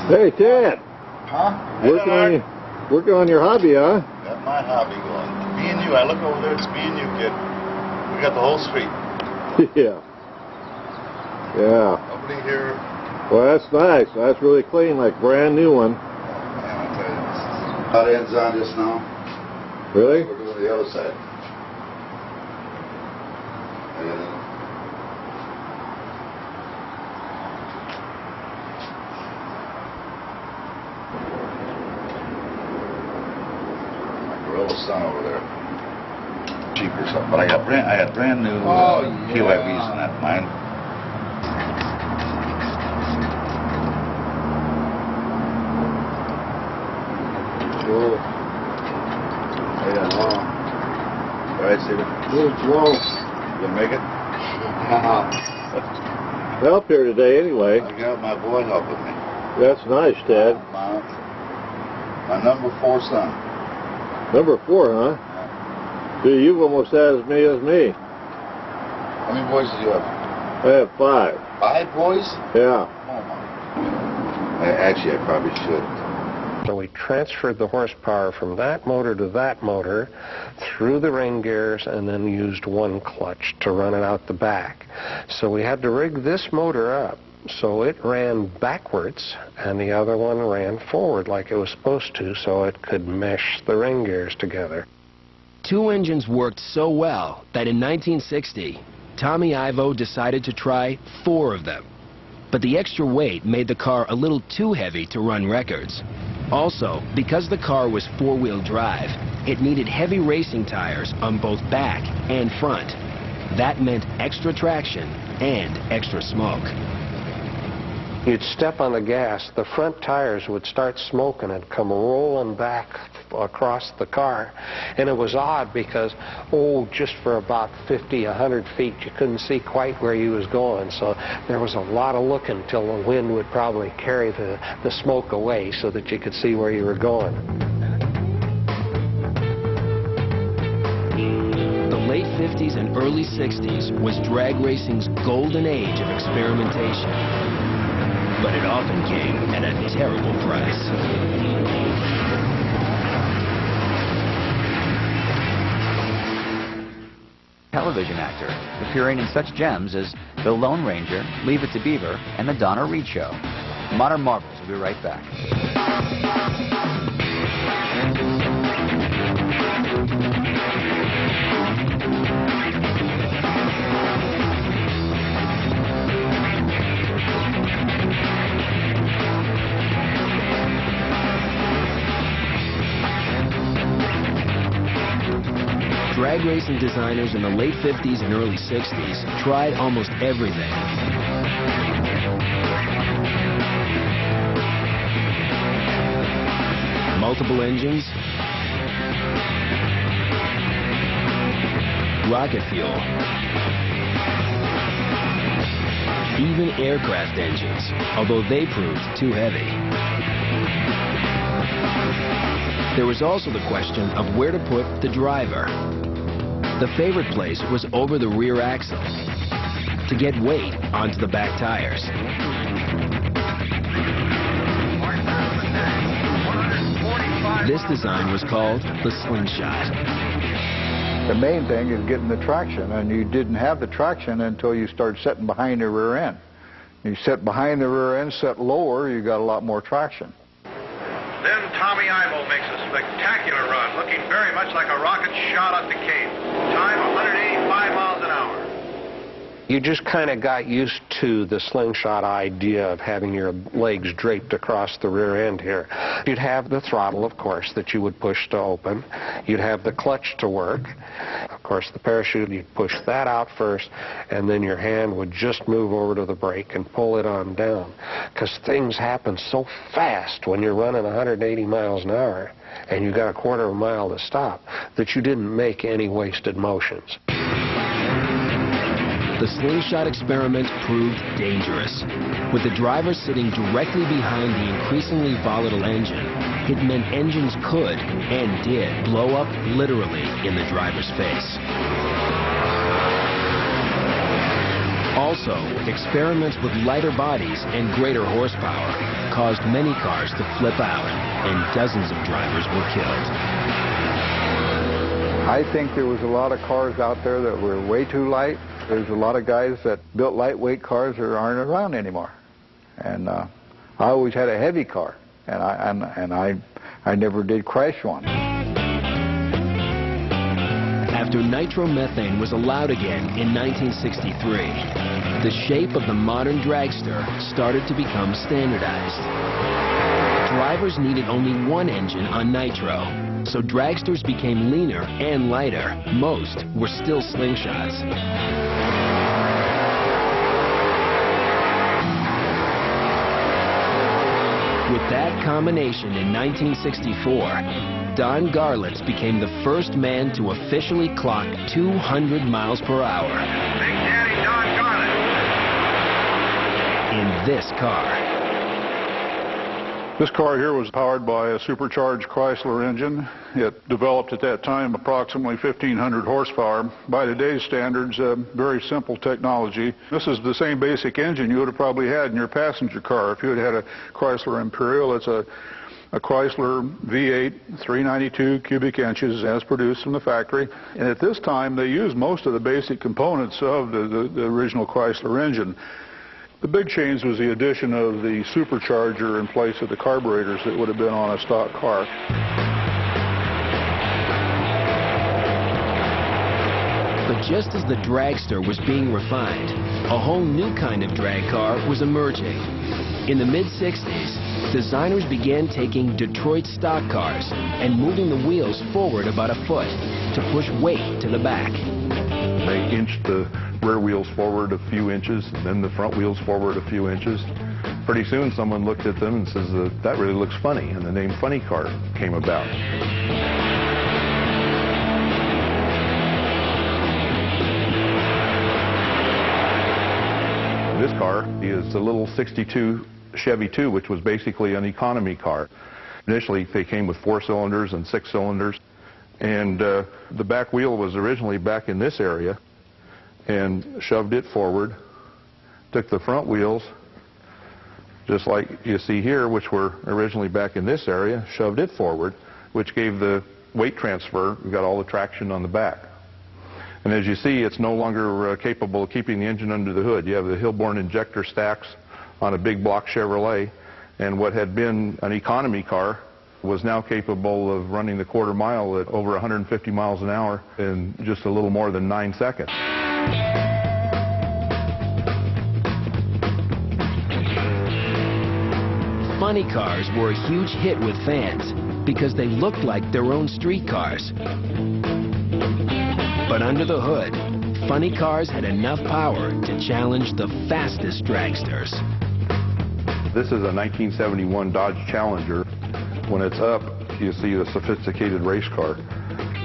Hey, Ted. Huh? Working on your hobby, huh? Got my hobby going. Me and you. I look over there. It's me and you, kid. We got the whole street. Yeah. Yeah. Nobody here. Well, that's nice. That's really clean, like brand new one. Oh, man, I tell you, this hot ends on just now. Really? We're doing the other side. Son over there, cheap or something. But I had brand new QIVs in that mine. Whoa. Yeah, no. All right, Steven. Whoa. You gonna make it? Help here today, anyway. I got my boy helping me. That's nice, Ted. My number 4 son. Number 4, huh? Gee, you've almost as many as me. How many boys do you have? I have 5. 5 boys? Yeah. Oh my. Actually, I probably should. So we transferred the horsepower from that motor to that motor through the ring gears and then used one clutch to run it out the back. So we had to rig this motor up so it ran backwards and the other one ran forward like it was supposed to so it could mesh the ring gears together. 2 engines worked so well that in 1960, Tommy Ivo decided to try 4 of them. But the extra weight made the car a little too heavy to run records. Also, because the car was 4-wheel drive, it needed heavy racing tires on both back and front. That meant extra traction and extra smoke. You'd step on the gas, the front tires would start smoking and come rolling back across the car. And it was odd because, just for about 50, 100 feet, you couldn't see quite where you was going. So there was a lot of looking till the wind would probably carry the smoke away so that you could see where you were going. The late 50s and early 60s was drag racing's golden age of experimentation. But it often came at a terrible price. Television actor, appearing in such gems as The Lone Ranger, Leave It to Beaver, and The Donna Reed Show. Modern Marvels will be right back. Drag racing designers in the late 50s and early 60s tried almost everything. Multiple engines, rocket fuel, even aircraft engines, although they proved too heavy. There was also the question of where to put the driver. The favorite place was over the rear axle to get weight onto the back tires. This design was called the Slingshot. The main thing is getting the traction, and you didn't have the traction until you started setting behind the rear end. You set behind the rear end, set lower, you got a lot more traction. Then Tommy Ivo makes a spectacular run, looking very much like a rocket shot up the Cape. Time 185 miles an hour. You just kind of got used to the Slingshot idea of having your legs draped across the rear end here. You'd have the throttle, of course, that you would push to open. You'd have the clutch to work. Of course, the parachute, you'd push that out first, and then your hand would just move over to the brake and pull it on down. Because things happen so fast when you're running 180 miles an hour and you got a quarter of a mile to stop that you didn't make any wasted motions. The Slingshot experiment proved dangerous. With the driver sitting directly behind the increasingly volatile engine, it meant engines could, and did, blow up literally in the driver's face. Also, experiments with lighter bodies and greater horsepower caused many cars to flip out, and dozens of drivers were killed. I think there was a lot of cars out there that were way too light. There's a lot of guys that built lightweight cars that aren't around anymore. And I always had a heavy car, and I never did crash one. After nitromethane was allowed again in 1963, the shape of the modern dragster started to become standardized. Drivers needed only one engine on nitro, so dragsters became leaner and lighter. Most were still slingshots. With that combination in 1964, Don Garlits became the first man to officially clock 200 miles per hour. Big Daddy Don Garlits. In this car. This car here was powered by a supercharged Chrysler engine. It developed at that time approximately 1,500 horsepower. By today's standards, very simple technology. This is the same basic engine you would have probably had in your passenger car. If you had had a Chrysler Imperial, it's a Chrysler V8, 392 cubic inches as produced from the factory. And at this time, they used most of the basic components of the original Chrysler engine. The big change was the addition of the supercharger in place of the carburetors that would have been on a stock car. But just as the dragster was being refined, a whole new kind of drag car was emerging. In the mid-60s, designers began taking Detroit stock cars and moving the wheels forward about a foot to push weight to the back. They inched the rear wheels forward a few inches, then the front wheels forward a few inches. Pretty soon someone looked at them and says, that really looks funny, and the name Funny Car came about. This car is a little 62 Chevy 2, which was basically an economy car. Initially, they came with 4 cylinders and 6 cylinders, and the back wheel was originally back in this area, and shoved it forward, took the front wheels, just like you see here, which were originally back in this area, shoved it forward, which gave the weight transfer. We got all the traction on the back. And as you see, it's no longer capable of keeping the engine under the hood. You have the Hilborn injector stacks on a big block Chevrolet, and what had been an economy car was now capable of running the quarter mile at over 150 miles an hour in just a little more than 9 seconds. Funny cars were a huge hit with fans because they looked like their own street cars. But under the hood, funny cars had enough power to challenge the fastest dragsters. This is a 1971 Dodge Challenger. When it's up, you see a sophisticated race car.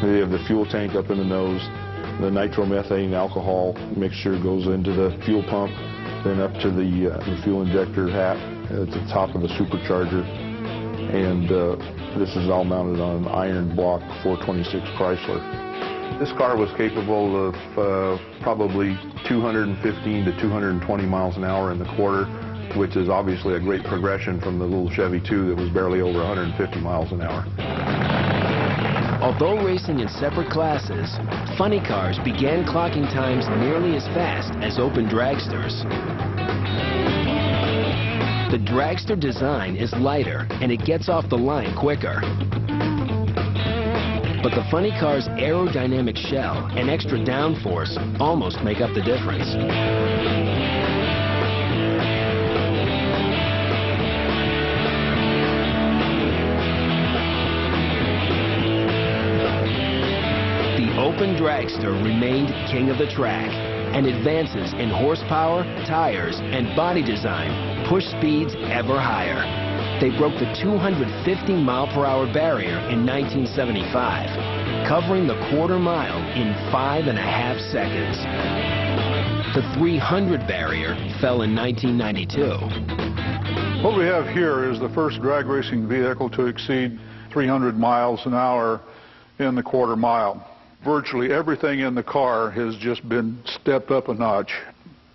You have the fuel tank up in the nose. The nitromethane alcohol mixture goes into the fuel pump, then up to the fuel injector hat at the top of the supercharger. And this is all mounted on an iron block 426 Chrysler. This car was capable of probably 215 to 220 miles an hour in the quarter, which is obviously a great progression from the little Chevy 2 that was barely over 150 miles an hour. Although racing in separate classes, funny cars began clocking times nearly as fast as open dragsters. The dragster design is lighter and it gets off the line quicker. But the funny car's aerodynamic shell and extra downforce almost make up the difference. The open dragster remained king of the track, and advances in horsepower, tires, and body design pushed speeds ever higher. They broke the 250-mile-per-hour barrier in 1975, covering the quarter mile in 5.5 seconds. The 300 barrier fell in 1992. What we have here is the first drag racing vehicle to exceed 300 miles an hour in the quarter mile. Virtually everything in the car has just been stepped up a notch.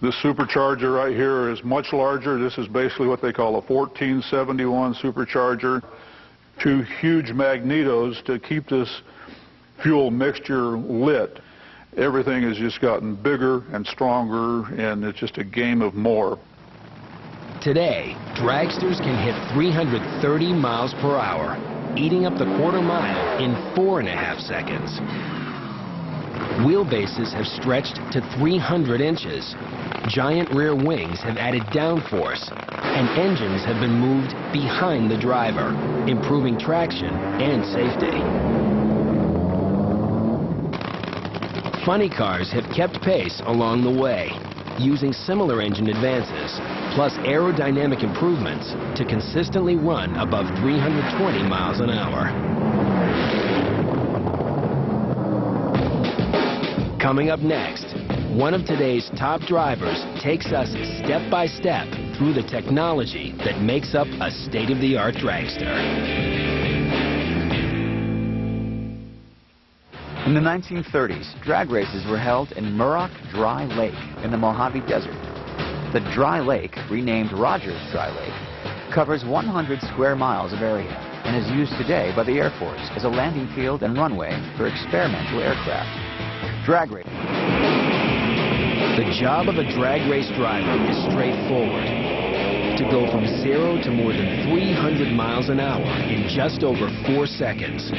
This supercharger right here is much larger. This is basically what they call a 1471 supercharger. Two huge magnetos to keep this fuel mixture lit. Everything has just gotten bigger and stronger, and it's just a game of more. Today, dragsters can hit 330 miles per hour, eating up the quarter mile in 4.5 seconds. Wheelbases have stretched to 300 inches. Giant rear wings have added downforce, and engines have been moved behind the driver, improving traction and safety. Funny cars have kept pace along the way, using similar engine advances, plus aerodynamic improvements to consistently run above 320 miles an hour. Coming up next, one of today's top drivers takes us step by step through the technology that makes up a state-of-the-art dragster. In the 1930s, drag races were held in Muroc Dry Lake in the Mojave Desert. The Dry Lake, renamed Rogers Dry Lake, covers 100 square miles of area and is used today by the Air Force as a landing field and runway for experimental aircraft. Drag race. The job of a drag race driver is straightforward. To go from 0 to more than 300 miles an hour in just over 4 seconds.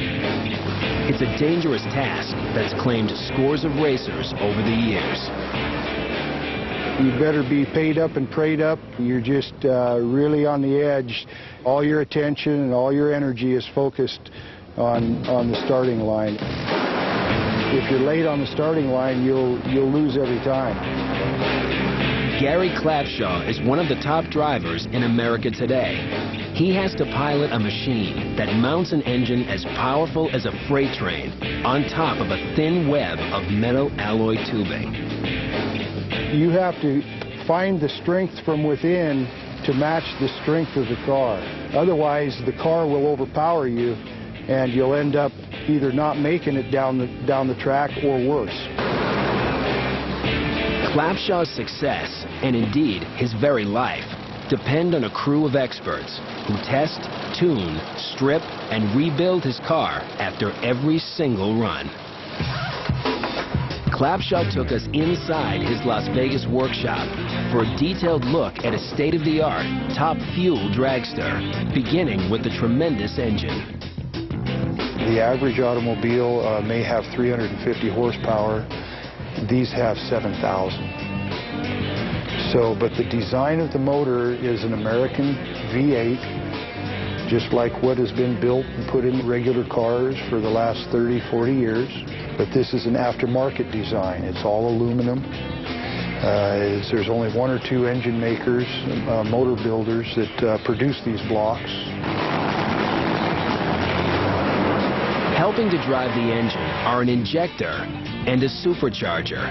It's a dangerous task that's claimed scores of racers over the years. You better be paid up and prayed up. You're just really on the edge. All your attention and all your energy is focused on the starting line. If you're late on the starting line, you'll lose every time. Gary Klapshaw is one of the top drivers in America today. He has to pilot a machine that mounts an engine as powerful as a freight train on top of a thin web of metal alloy tubing. You have to find the strength from within to match the strength of the car. Otherwise, the car will overpower you, and you'll end up either not making it down the track or worse. Klapshaw's success, and indeed his very life, depend on a crew of experts who test, tune, strip, and rebuild his car after every single run. Klapshaw took us inside his Las Vegas workshop for a detailed look at a state-of-the-art, top-fuel dragster, beginning with the tremendous engine. The average automobile may have 350 horsepower. These have 7,000. But the design of the motor is an American V8, just like what has been built and put in regular cars for the last 30, 40 years. But this is an aftermarket design. It's all aluminum. There's only 1 or 2 engine makers, motor builders that produce these blocks. Helping to drive the engine are an injector and a supercharger.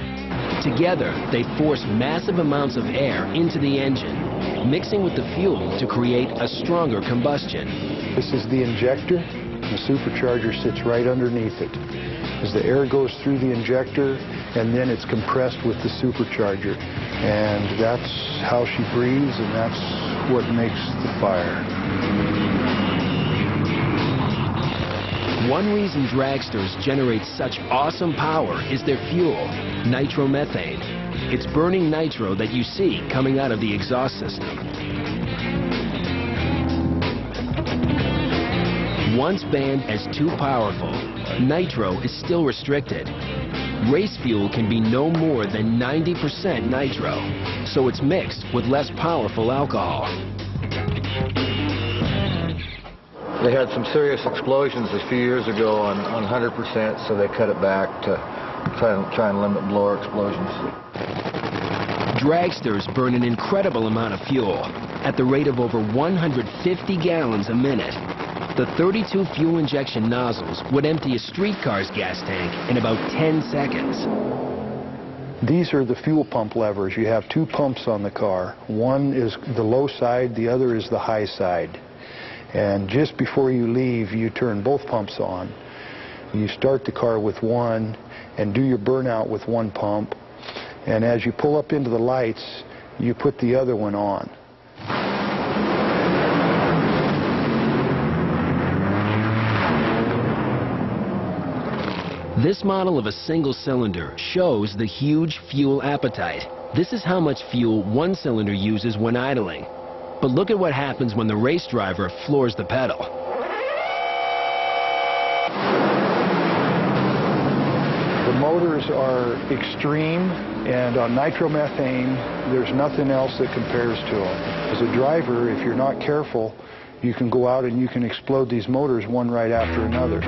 Together, they force massive amounts of air into the engine, mixing with the fuel to create a stronger combustion. This is the injector. The supercharger sits right underneath it. As the air goes through the injector, and then it's compressed with the supercharger. And that's how she breathes, and that's what makes the fire. One reason dragsters generate such awesome power is their fuel, nitromethane. It's burning nitro that you see coming out of the exhaust system. Once banned as too powerful, nitro is still restricted. Race fuel can be no more than 90% nitro, so it's mixed with less powerful alcohol. They had some serious explosions a few years ago on 100%, so they cut it back to try and limit blower explosions. Dragsters burn an incredible amount of fuel at the rate of over 150 gallons a minute. The 32 fuel injection nozzles would empty a streetcar's gas tank in about 10 seconds. These are the fuel pump levers. You have 2 pumps on the car. One is the low side, the other is the high side. And just before you leave, you turn both pumps on. You start the car with one and do your burnout with one pump. And as you pull up into the lights, you put the other one on. This model of a single cylinder shows the huge fuel appetite. This is how much fuel one cylinder uses when idling. But look at what happens when the race driver floors the pedal. The motors are extreme, and on nitromethane, there's nothing else that compares to them. As a driver, if you're not careful, you can go out and you can explode these motors one right after another.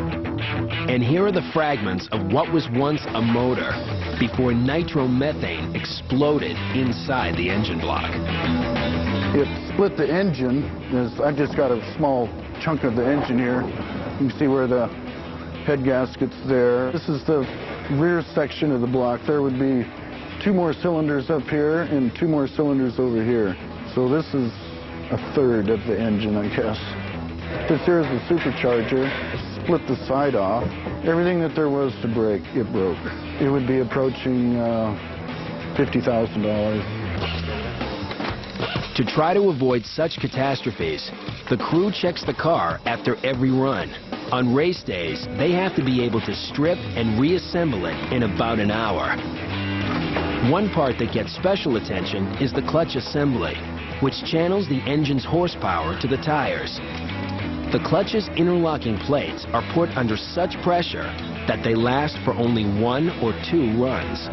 And here are the fragments of what was once a motor before nitromethane exploded inside the engine block. It split the engine. I just got a small chunk of the engine here. You can see where the head gasket's there. This is the rear section of the block. There would be 2 more cylinders up here and 2 more cylinders over here. So this is a third of the engine, I guess. This here is the supercharger. Split the side off. Everything that there was to break, it broke. It would be approaching $50,000. To try to avoid such catastrophes, the crew checks the car after every run. On race days, they have to be able to strip and reassemble it in about an hour. One part that gets special attention is the clutch assembly, which channels the engine's horsepower to the tires. The clutch's interlocking plates are put under such pressure that they last for only 1 or 2 runs.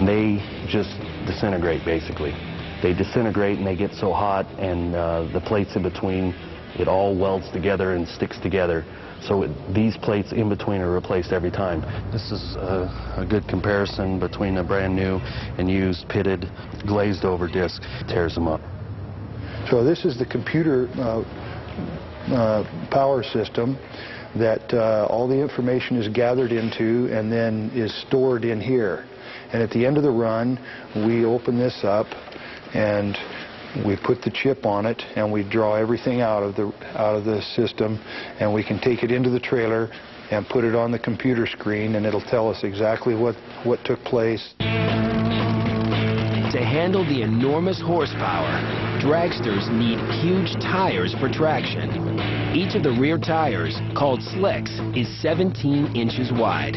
They just disintegrate, basically. They disintegrate and they get so hot, and the plates in between, it all welds together and sticks together. So these plates in between are replaced every time. This is a good comparison between a brand new and used pitted glazed over disc. It tears them up. So this is the computer power system that all the information is gathered into and then is stored in here. And at the end of the run, we open this up and we put the chip on it and we draw everything out of the system, and we can take it into the trailer and put it on the computer screen, and it'll tell us exactly what took place. To handle the enormous horsepower, dragsters need huge tires for traction. Each of the rear tires, called slicks, is 17 inches wide.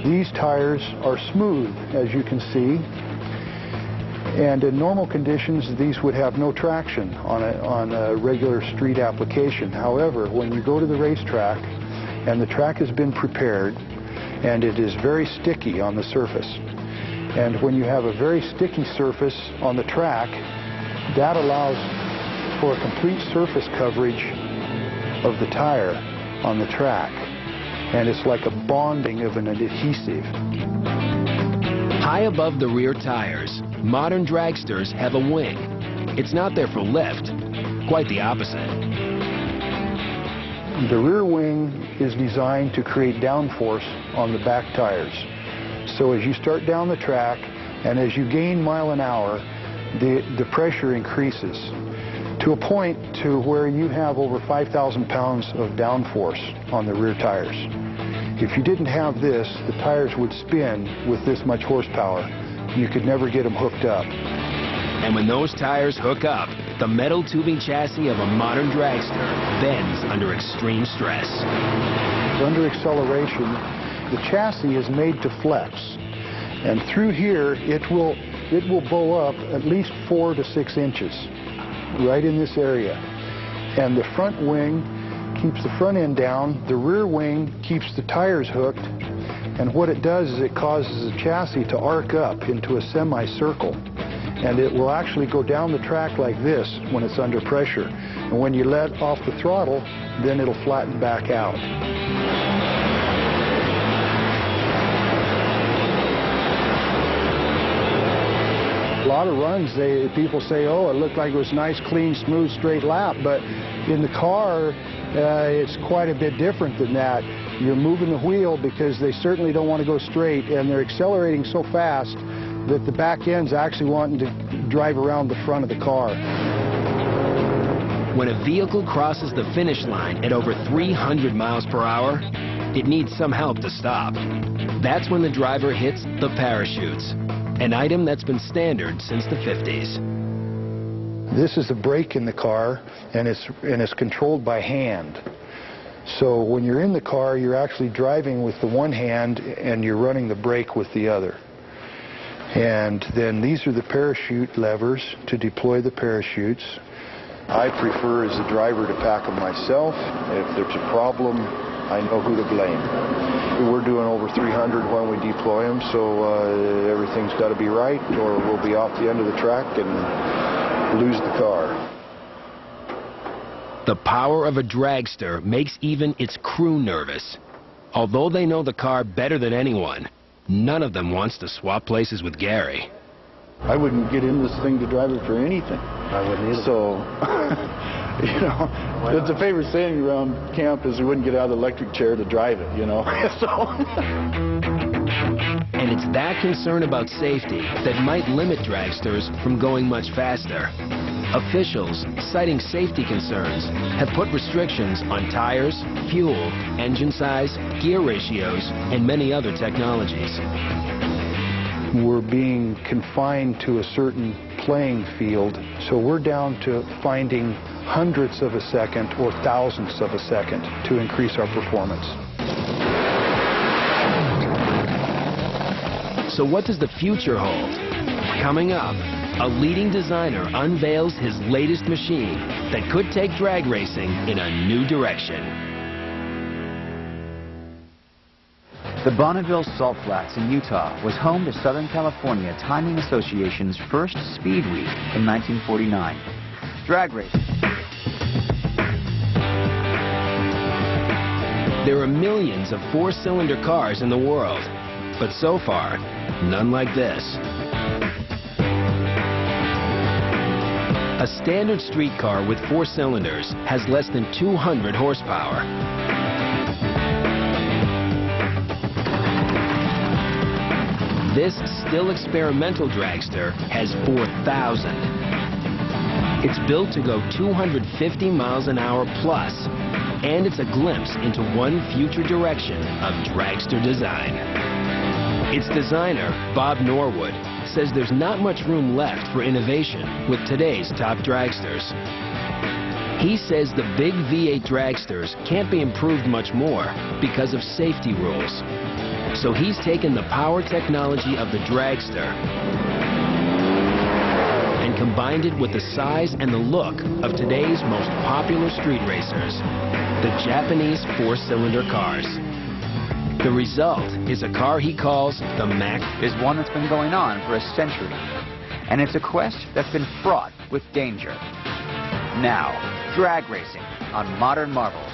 These tires are smooth, as you can see, and in normal conditions these would have no traction on a regular street application. However, when you go to the racetrack and the track has been prepared and it is very sticky on the surface, and when you have a very sticky surface on the track, that allows for a complete surface coverage of the tire on the track, and it's like a bonding of an adhesive. High above the rear tires, modern dragsters have a wing. It's not there for lift, quite the opposite. The rear wing is designed to create downforce on the back tires. So as you start down the track and as you gain mile an hour, the pressure increases to a point to where you have over 5,000 pounds of downforce on the rear tires. If you didn't have this, the tires would spin with this much horsepower. You could never get them hooked up. And when those tires hook up, the metal tubing chassis of a modern dragster bends under extreme stress. Under acceleration, the chassis is made to flex. And through here, it will bow up at least 4 to 6 inches, right in this area. And the front wing keeps the front end down, the rear wing keeps the tires hooked, and what it does is it causes the chassis to arc up into a semicircle, and it will actually go down the track like this when it's under pressure. And when you let off the throttle, then it'll flatten back out. A lot of runs, people say, oh, it looked like it was nice, clean, smooth, straight lap, but in the car, it's quite a bit different than that. You're moving the wheel because they certainly don't want to go straight, and they're accelerating so fast that the back end's actually wanting to drive around the front of the car. When a vehicle crosses the finish line at over 300 miles per hour, it needs some help to stop. That's when the driver hits the parachutes, an item that's been standard since the 50s. This is a brake in the car, and it's controlled by hand. So when you're in the car, you're actually driving with the one hand and you're running the brake with the other. And then these are the parachute levers to deploy the parachutes. I prefer as a driver to pack them myself. If there's a problem, I know who to blame. We're doing over 300 when we deploy them, so everything's got to be right or we'll be off the end of the track and lose the car. The power of a dragster makes even its crew nervous. Although they know the car better than anyone, none of them wants to swap places with Gary. I wouldn't get in this thing to drive it for anything. I wouldn't either. So, you know, it's a favorite saying around camp is we wouldn't get out of the electric chair to drive it, you know. And it's that concern about safety that might limit dragsters from going much faster. Officials, citing safety concerns, have put restrictions on tires, fuel, engine size, gear ratios, and many other technologies. We're being confined to a certain playing field, so we're down to finding hundredths of a second or thousandths of a second to increase our performance. So what does the future hold? Coming up, a leading designer unveils his latest machine that could take drag racing in a new direction. The Bonneville Salt Flats in Utah was home to Southern California Timing Association's first Speed Week in 1949. Drag racing. There are millions of four-cylinder cars in the world, but so far, none like this. A standard street car with 4 cylinders has less than 200 horsepower. This still experimental dragster has 4,000. It's built to go 250 miles an hour plus, and it's a glimpse into one future direction of dragster design. Its designer, Bob Norwood, says there's not much room left for innovation with today's top dragsters. He says the big V8 dragsters can't be improved much more because of safety rules. So he's taken the power technology of the dragster and combined it with the size and the look of today's most popular street racers, the Japanese 4-cylinder cars. The result is a car he calls the Mack. Is one that's been going on for a century. And it's a quest that's been fraught with danger. Now, drag racing on Modern Marvels.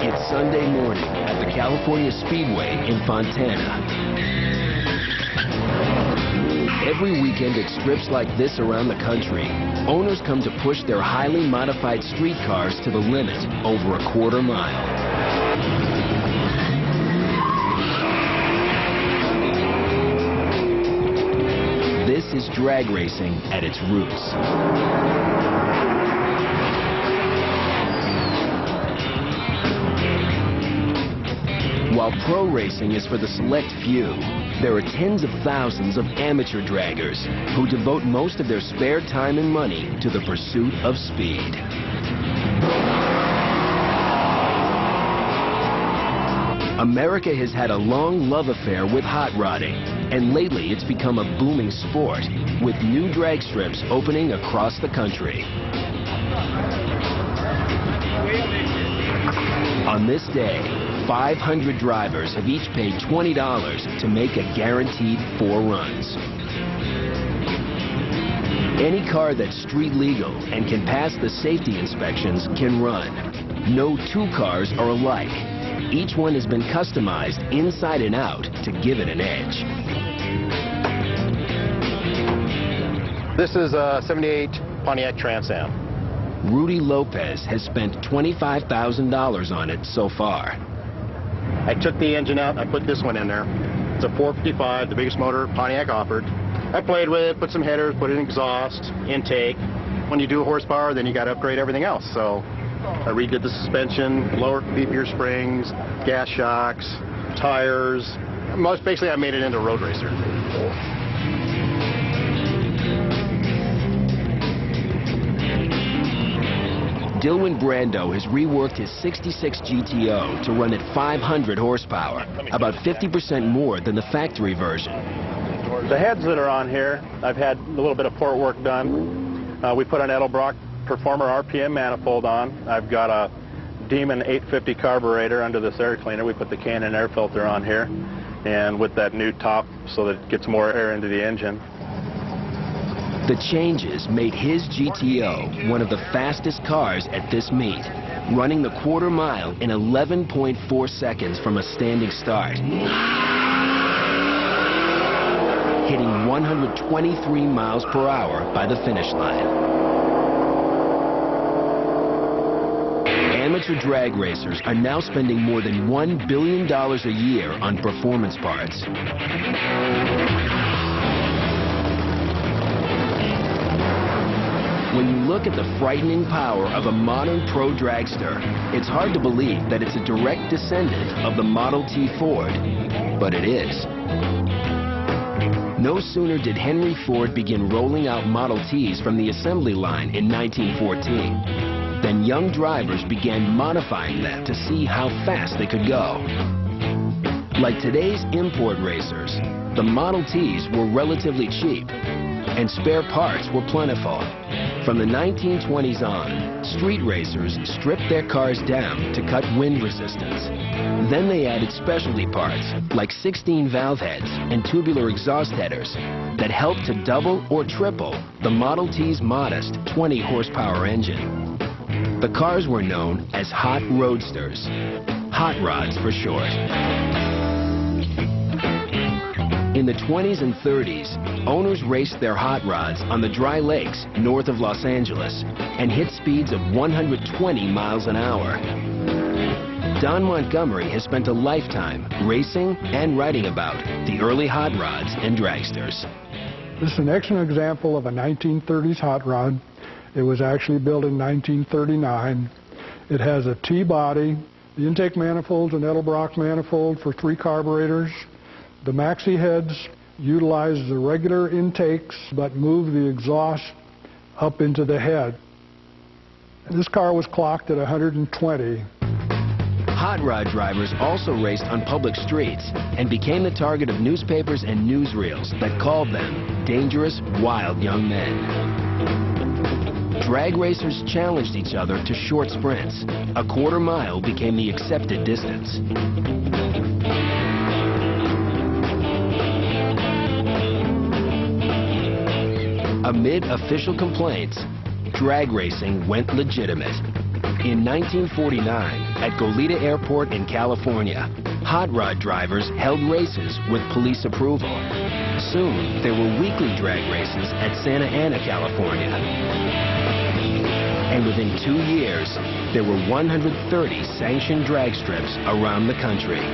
It's Sunday morning at the California Speedway in Fontana. Every weekend at strips like this around the country, owners come to push their highly modified street cars to the limit over a quarter mile. This is drag racing at its roots. While pro racing is for the select few, there are tens of thousands of amateur draggers who devote most of their spare time and money to the pursuit of speed. America has had a long love affair with hot rodding, and lately it's become a booming sport, with new drag strips opening across the country. On this day, 500 drivers have each paid $20 to make a guaranteed 4 runs. Any car that's street legal and can pass the safety inspections can run. No 2 cars are alike. Each one has been customized inside and out to give it an edge. This is a 78 Pontiac Trans Am. Rudy Lopez has spent $25,000 on it so far. I took the engine out and I put this one in there. It's a 455, the biggest motor Pontiac offered. I played with it, put some headers, put in exhaust, intake. When you do horsepower, then you got to upgrade everything else. So I redid the suspension, lower, beefier springs, gas shocks, tires. Most basically, I made it into a road racer. Dilwyn Brando has reworked his 66 GTO to run at 500 horsepower, about 50% more than the factory version. The heads that are on here, I've had a little bit of port work done. We put an Edelbrock Performer RPM manifold on. I've got a Demon 850 carburetor under this air cleaner. We put the Canon air filter on here, and with that new top so that it gets more air into the engine. The changes made his GTO one of the fastest cars at this meet, running the quarter mile in 11.4 seconds from a standing start, hitting 123 miles per hour by the finish line. Amateur drag racers are now spending more than $1 billion a year on performance parts. When you look at the frightening power of a modern pro dragster, it's hard to believe that it's a direct descendant of the Model T Ford, but it is. No sooner did Henry Ford begin rolling out Model Ts from the assembly line in 1914 than young drivers began modifying them to see how fast they could go. Like today's import racers, the Model Ts were relatively cheap, and spare parts were plentiful. From the 1920s on, street racers stripped their cars down to cut wind resistance. Then they added specialty parts like 16 valve heads and tubular exhaust headers that helped to double or triple the Model T's modest 20 horsepower engine. The cars were known as hot roadsters, hot rods for short. In the 20s and 30s, owners raced their hot rods on the dry lakes north of Los Angeles and hit speeds of 120 miles an hour. Don Montgomery has spent a lifetime racing and writing about the early hot rods and dragsters. This is an excellent example of a 1930s hot rod. It was actually built in 1939. It has a T-body. The intake manifold's an Edelbrock manifold for 3 carburetors. The maxi heads utilize the regular intakes but move the exhaust up into the head. This car was clocked at 120. Hot rod drivers also raced on public streets and became the target of newspapers and newsreels that called them dangerous, wild young men. Drag racers challenged each other to short sprints. A quarter mile became the accepted distance. Amid official complaints, drag racing went legitimate. In 1949, at Goleta Airport in California, hot rod drivers held races with police approval. Soon, there were weekly drag races at Santa Ana, California. And within 2 years, there were 130 sanctioned drag strips around the country.